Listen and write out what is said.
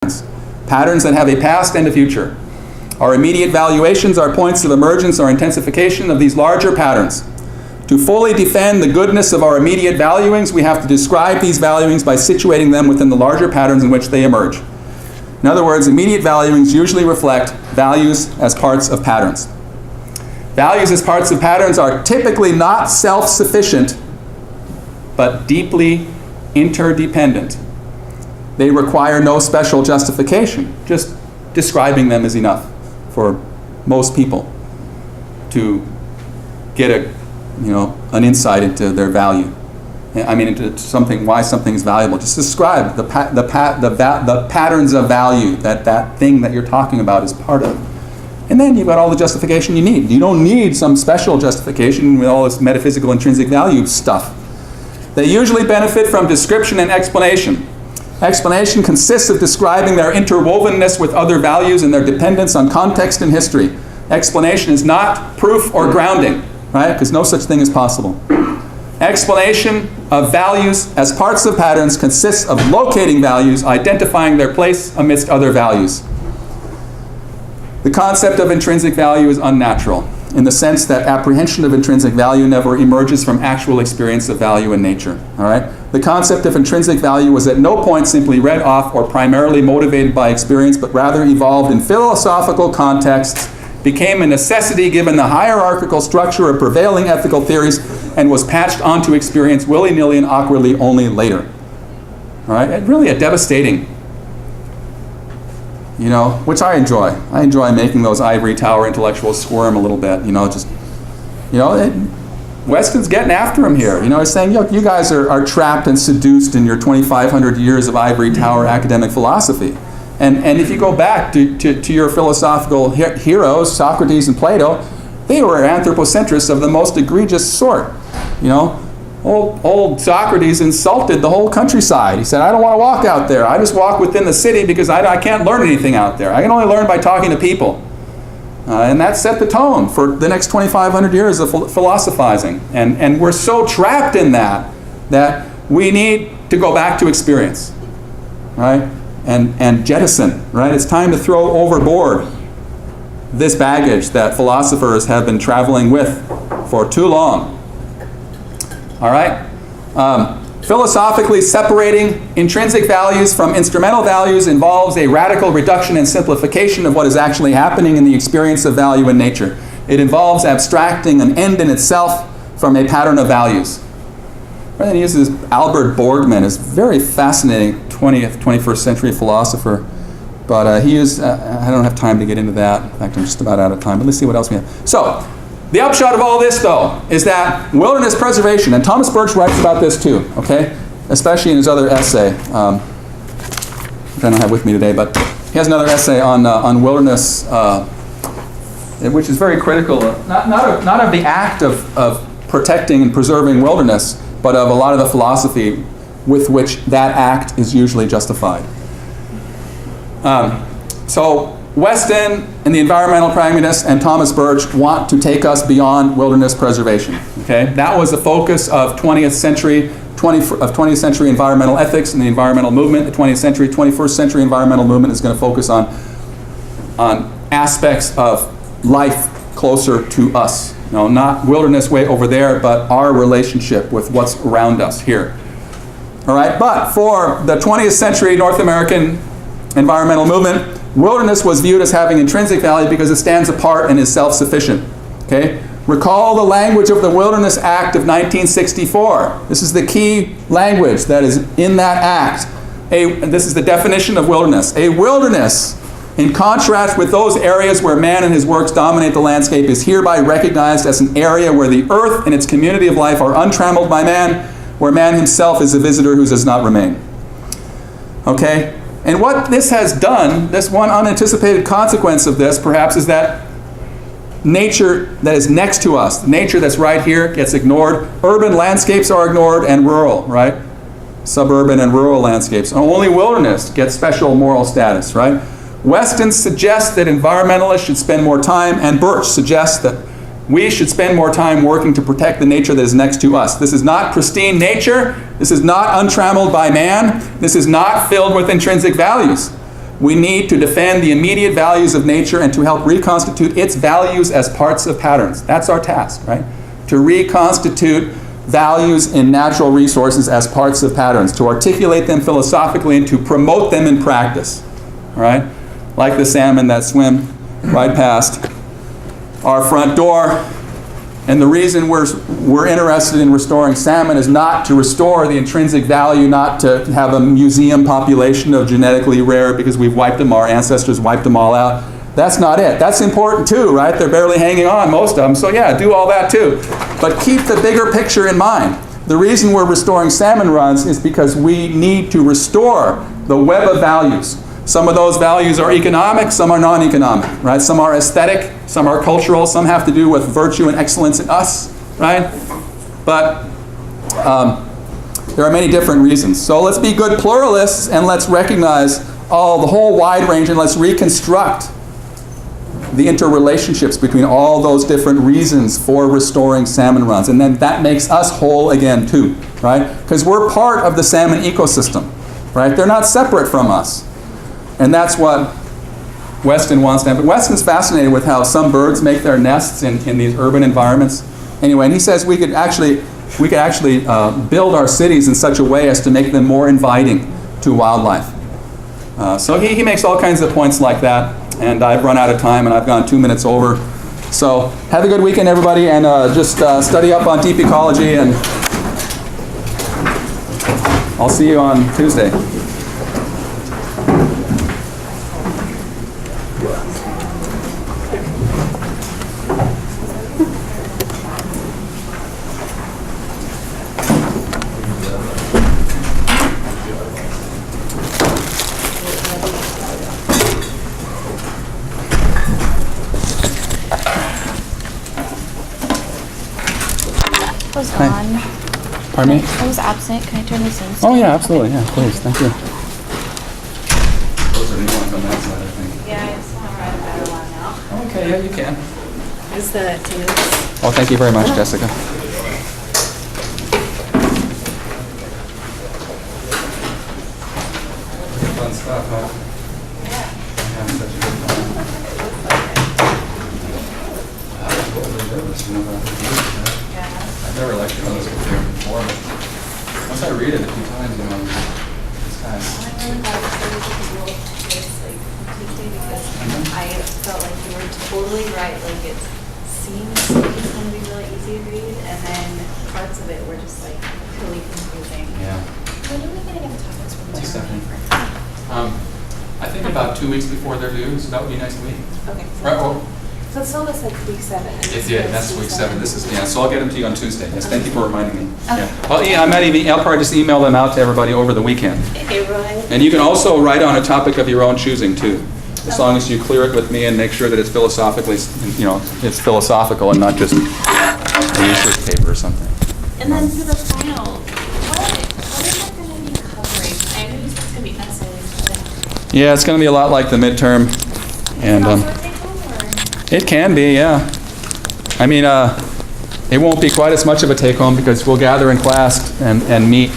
patterns that have a past and a future. Our immediate valuations are points of emergence or intensification of these larger patterns. To fully defend the goodness of our immediate valuings, we have to describe these valuings by situating them within the larger patterns in which they emerge. In other words, immediate valuings usually reflect values as parts of patterns. Values as parts of patterns are typically not self-sufficient, but deeply interdependent. They require no special justification. Just describing them is enough for most people to get an insight into their value. I mean, into something, why something is valuable. Just describe the patterns of value that thing that you're talking about is part of. And then you've got all the justification you need. You don't need some special justification with all this metaphysical intrinsic value stuff. They usually benefit from description and explanation. Explanation consists of describing their interwovenness with other values and their dependence on context and history. Explanation is not proof or grounding, right? Because no such thing is possible. Explanation of values as parts of patterns consists of locating values, identifying their place amidst other values. The concept of intrinsic value is unnatural in the sense that apprehension of intrinsic value never emerges from actual experience of value in nature. All right? The concept of intrinsic value was at no point simply read off or primarily motivated by experience, but rather evolved in philosophical contexts, became a necessity given the hierarchical structure of prevailing ethical theories, and was patched onto experience willy-nilly and awkwardly only later. All right? And really a devastating, which I enjoy. I enjoy making those ivory tower intellectuals squirm a little bit, Weston's getting after him here. He's saying, you guys are trapped and seduced in your 2,500 years of ivory tower academic philosophy. And if you go back to your philosophical heroes, Socrates and Plato, they were anthropocentrists of the most egregious sort. Old Socrates insulted the whole countryside. He said, I don't want to walk out there. I just walk within the city because I can't learn anything out there. I can only learn by talking to people. And that set the tone for the next 2,500 years of philosophizing. And we're so trapped in that we need to go back to experience, right? And jettison, right? It's time to throw overboard this baggage that philosophers have been traveling with for too long. All right? Philosophically separating intrinsic values from instrumental values involves a radical reduction and simplification of what is actually happening in the experience of value in nature. It involves abstracting an end in itself from a pattern of values. And then he uses Albert Borgman, a very fascinating 20th, 21st century philosopher. But he used, I don't have time to get into that. In fact, I'm just about out of time. But let's see what else we have. So, the upshot of all this, though, is that wilderness preservation, and Thomas Birch writes about this too, okay? Especially in his other essay, which I don't have with me today, but he has another essay on wilderness, which is very critical, not of the act of protecting and preserving wilderness, but of a lot of the philosophy with which that act is usually justified. So Weston and the environmental pragmatists and Thomas Birch want to take us beyond wilderness preservation. Okay, that was the focus of 20th century environmental ethics and the environmental movement. The 20th century, 21st century environmental movement is going to focus on aspects of life closer to us. Not wilderness way over there, but our relationship with what's around us here. All right, but for the 20th century North American environmental movement, wilderness was viewed as having intrinsic value because it stands apart and is self-sufficient. Okay? Recall the language of the Wilderness Act of 1964. This is the key language that is in that act. This is the definition of wilderness. A wilderness, in contrast with those areas where man and his works dominate the landscape, is hereby recognized as an area where the earth and its community of life are untrammeled by man, where man himself is a visitor who does not remain. Okay? And what this has done, this one unanticipated consequence of this, perhaps, is that nature that is next to us, nature that's right here, gets ignored. Urban landscapes are ignored, and rural, right? Suburban and rural landscapes. Only wilderness gets special moral status, right? Weston suggests that environmentalists should spend more time, and Birch suggests that we should spend more time working to protect the nature that is next to us. This is not pristine nature. This is not untrammeled by man. This is not filled with intrinsic values. We need to defend the immediate values of nature and to help reconstitute its values as parts of patterns. That's our task, right? To reconstitute values in natural resources as parts of patterns, to articulate them philosophically and to promote them in practice, all right? Like the salmon that swim right past our front door. And the reason we're interested in restoring salmon is not to restore the intrinsic value, not to have a museum population of genetically rare because we've wiped them, our ancestors wiped them all out. That's not it. That's important too, right? They're barely hanging on, most of them. So yeah, do all that too. But keep the bigger picture in mind. The reason we're restoring salmon runs is because we need to restore the web of values. Some of those values are economic, some are non-economic, right? Some are aesthetic, some are cultural, some have to do with virtue and excellence in us, right? But there are many different reasons. So let's be good pluralists and let's recognize the whole wide range and let's reconstruct the interrelationships between all those different reasons for restoring salmon runs. And then that makes us whole again too, right? Because we're part of the salmon ecosystem, right? They're not separate from us. And that's what Weston wants to have. But Weston's fascinated with how some birds make their nests in these urban environments. Anyway, and he says we could actually build our cities in such a way as to make them more inviting to wildlife. So he makes all kinds of points like that. And I've run out of time, and I've gone 2 minutes over. So have a good weekend, everybody, and just study up on deep ecology, and I'll see you on Tuesday. Was gone. Pardon me? I was absent. Can I turn this in? Oh yeah, absolutely. Yeah, please. Thank you. Those are new ones on that side, I think. Yeah, I just want to write a better one now. Okay, yeah, you can. Is the tennis? Oh, thank you very much, Jessica. Fun stuff, huh? Yeah. I'm having such a good time. I was totally nervous, about the music. Yeah. I've never lectured on this before, but once I read it a few times, it's I nice. really thought it was a real twist, like, completely, because I felt like you were totally right. Like, it seems like it's going to be really easy to read, and then parts of it were just, like, really confusing. Yeah. When are we going to get the topics from Thanks, Jeremy? Stephanie. I think about 2 weeks before they're due, so that would be nice to meet. Okay. Right, oh, So it's still this, like, week 7. that's week 7. This is, yeah, so I'll get them to you on Tuesday. Yes, thank you for reminding me. Okay. Yeah. Well, yeah, I'll probably just email them out to everybody over the weekend. Hey, Roy. And you can also write on a topic of your own choosing too, as long as you clear it with me and make sure that it's philosophically, it's philosophical and not just a research paper or something. And then for the final, what is it going to be covering? I know you said it's going to be essays, but Yeah, it's going to be a lot like the midterm, and also a take-home, or? it can be, yeah. I mean, it won't be quite as much of a take-home because we'll gather in class and meet